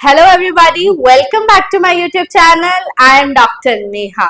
Hello everybody, welcome back to my YouTube channel. I am Dr. Neha.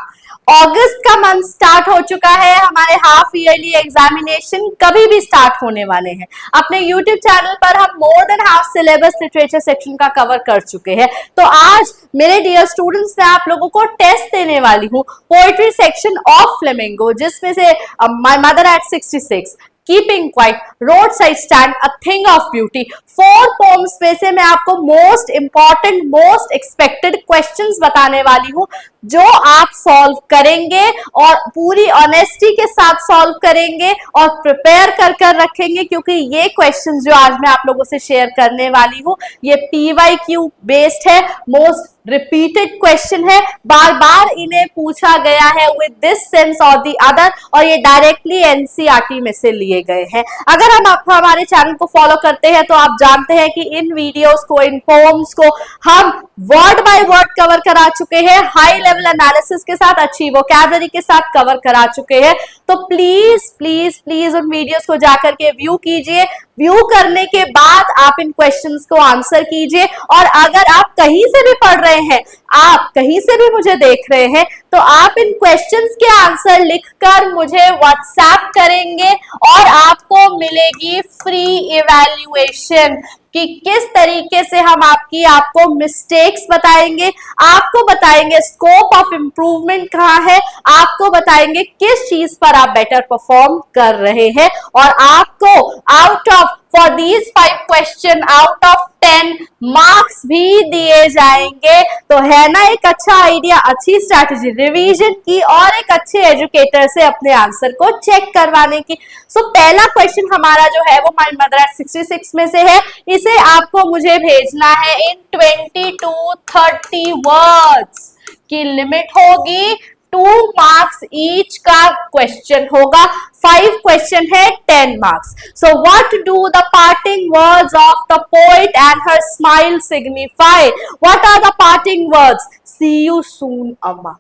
अगस्त का month start हो चुका है, हमारे हाफ ईयरली एग्जामिनेशन कभी भी स्टार्ट होने वाले हैं। अपने YouTube चैनल पर हम more than half syllabus literature section का कवर कर चुके हैं। तो आज मेरे डियर स्टूडेंट्स मैं आप लोगों को टेस्ट देने वाली हूँ पोएट्री सेक्शन ऑफ फ्लेमिंगो, जिसमें से my mother eight 66, keeping quiet, road side stand, a thing of beauty, 4 poems में से मैं आपको most important most expected questions बताने वाली हूँ जो आप सॉल्व करेंगे और पूरी ऑनेस्टी के साथ सॉल्व करेंगे और प्रिपेयर कर रखेंगे, क्योंकि ये क्वेश्चंस जो आज मैं आप लोगों से शेयर करने वाली हूँ ये PYQ बेस्ड है, मोस्ट रिपीटेड क्वेश्चन है, बार बार इन्हें पूछा गया है विद दिस सेंस और द अदर, और ये डायरेक्टली NCERT में से लिए गए हैं। अगर हम आप हमारे चैनल को फॉलो करते हैं तो आप जानते हैं कि इन वीडियोस को, इन पोएम्स को हम वर्ड बाय वर्ड कवर करा चुके हैं, हाई लेवल एनालिसिस के साथ, अच्छी वोकैबुलरी के साथ कवर करा चुके हैं। तो प्लीज प्लीज प्लीज उन वीडियोस को जाकर के व्यू कीजिए। व्यू करने के बाद आप इन क्वेश्चंस को आंसर कीजिए, और अगर आप कहीं से भी पढ़ रहे हैं, आप कहीं से भी मुझे देख रहे हैं, तो आप इन क्वेश्चंस के आंसर लिखकर मुझे व्हाट्सएप करेंगे और आपको मिलेगी फ्री इवैल्यूएशन कि किस तरीके से हम आपको मिस्टेक्स बताएंगे, आपको बताएंगे स्कोप ऑफ इंप्रूवमेंट कहाँ है, आपको बताएंगे किस चीज पर आप बेटर परफॉर्म कर रहे हैं, और आपको out of for these 5 question out of 10 marks भी दिए जाएंगे। तो है ना एक अच्छा आइडिया, अच्छी स्ट्रैटेजी रिवीजन की और एक अच्छे एजुकेटर से अपने आंसर को चेक करवाने की। सो पहला क्वेश्चन हमारा जो है वो माय मदर एट 66 में से है। इसे आपको मुझे भेजना है इन 20 to 30 वर्ड्स की लिमिट होगी, 2 मार्क्स ईच का क्वेश्चन होगा, 5 क्वेश्चन है 10 marks. So what do the parting words of the poet and her smile signify? What are the parting words? See you soon Amma.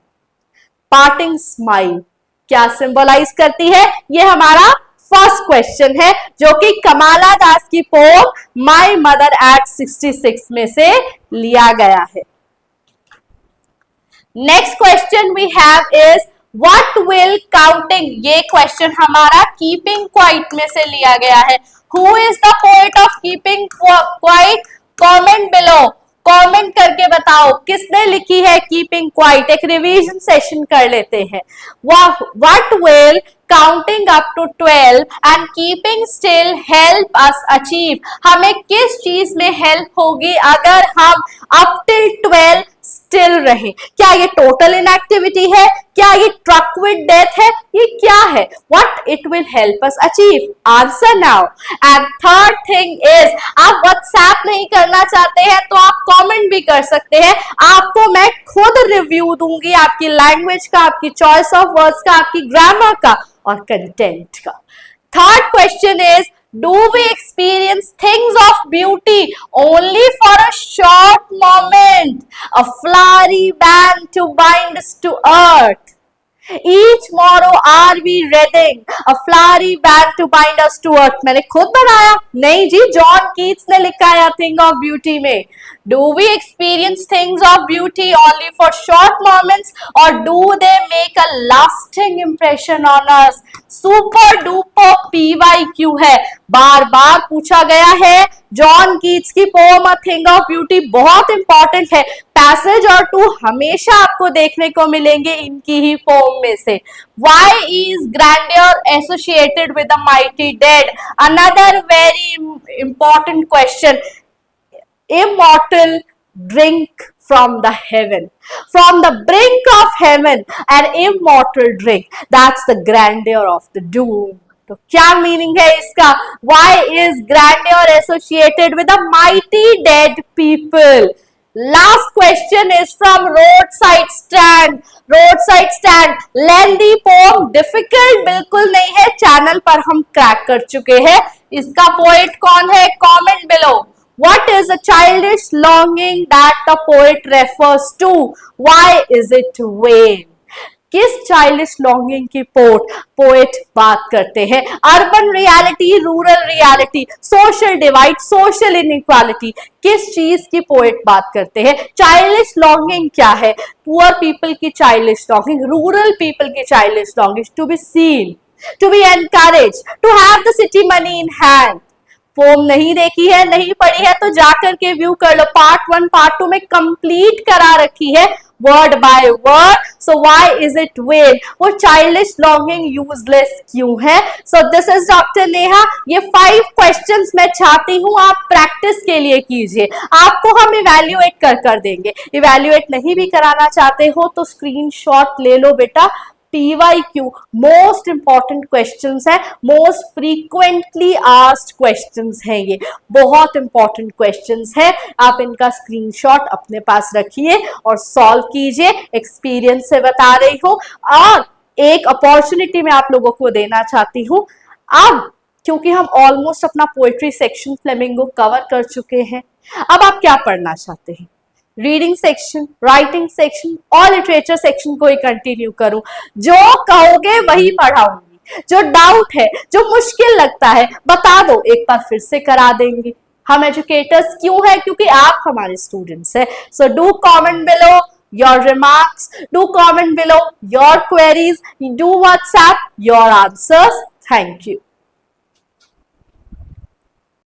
Parting smile क्या symbolize करती है? ये हमारा फर्स्ट क्वेश्चन है जो कि कमाला दास की पोम माय मदर एट 66 में से लिया गया है। Next question we have is what will counting? ये क्वेश्चन हमारा कीपिंग क्वाइट में से लिया गया है। Who is the poet of keeping quiet? Comment below, comment करके बताओ किसने लिखी है कीपिंग क्वाइट। एक रिवीजन सेशन कर लेते हैं। What will counting up to 12 and keeping still help us achieve? हमें किस चीज में हेल्प होगी अगर हम अप टिल 12 स्टिल रहे? क्या ये टोटल इनएक्टिविटी है? क्या ये ट्रक विद डेथ है? ये क्या है? What it will help us achieve? Answer now. And third thing is, आप व्हाट्सएप नहीं करना चाहते हैं तो आप कमेंट भी कर सकते हैं। आपको मैं खुद रिव्यू दूंगी आपकी लैंग्वेज का, आपकी चॉइस ऑफ वर्ड्स का, आपकी ग्रामर का और कंटेंट का। Third question is, do we experience things of beauty only for a short moment, a flowery band to bind us to earth? Each morrow are we reading a flowery band to bind us to earth? मैंने खुद बनाया? नहीं जी, John Keats ने लिखा है thing of beauty में। Do we experience things of beauty only for short moments, or do they make a lasting impression on us? Super duper PYQ है, बार बार पूछा गया है। जॉन कीट्स की poem a thing of beauty बहुत important है। पैसेज और 2 हमेशा आपको देखने को मिलेंगे इनकी ही पोम में से। Why is grandeur associated with the mighty dead? Another very important question. Immortal drink from the heaven, from the brink of heaven, an immortal drink. That's the grandeur of the doom. तो क्या meaning है इसका? Why is grandeur associated with the mighty dead people? Last question is from roadside stand. roadside stand lengthy poem, difficult बिल्कुल नहीं है, channel पर हम crack कर चुके हैं। इसका पोएट कौन है? Comment below. What is a childish longing that the poet refers to? Why is it vain? किस चाइल्डिश लॉन्गिंग की पोएट बात करते हैं? Urban reality, rural reality, social divide, social inequality, किस चीज की पोएट बात करते हैं? चाइल्डिश लॉन्गिंग क्या है? पुअर पीपल की चाइल्डिश लॉन्गिंग, रूरल पीपल की childish longing, to be seen, to be encourage, to have the city money in hand. Poem नहीं देखी है, नहीं पढ़ी है तो जाकर के व्यू कर लो, पार्ट 1 पार्ट 2 में कंप्लीट करा रखी है word by word. So why is it when? वो चाइल्डिश लॉन्गिंग यूजलेस क्यों है? So this is doctor Neha. ये 5 क्वेश्चंस मैं चाहती हूं आप प्रैक्टिस के लिए कीजिए। आपको हम इवैल्यूएट कर देंगे। इवैल्यूएट नहीं भी कराना चाहते हो तो स्क्रीनशॉट ले लो बेटा। PYQ मोस्ट इंपॉर्टेंट क्वेश्चंस है, मोस्ट फ्रीक्वेंटली आस्क्ड क्वेश्चंस हैं, ये बहुत इंपॉर्टेंट क्वेश्चंस है। आप इनका स्क्रीनशॉट अपने पास रखिए और सॉल्व कीजिए। एक्सपीरियंस से बता रही हूँ। और एक अपॉर्चुनिटी मैं आप लोगों को देना चाहती हूँ। अब क्योंकि हम ऑलमोस्ट अपना पोएट्री सेक्शन फ्लेमिंगो कवर कर चुके हैं, अब आप क्या पढ़ना चाहते हैं? रीडिंग सेक्शन, राइटिंग सेक्शन और लिटरेचर सेक्शन को ही कंटिन्यू करूं? जो कहोगे वही पढ़ाऊंगी। जो डाउट है, जो मुश्किल लगता है, बता दो, एक बार फिर से करा देंगे। हम एजुकेटर्स क्यों है? क्योंकि आप हमारे स्टूडेंट्स हैं। So do comment below your remarks, do comment below your queries, do WhatsApp your answers. Thank you.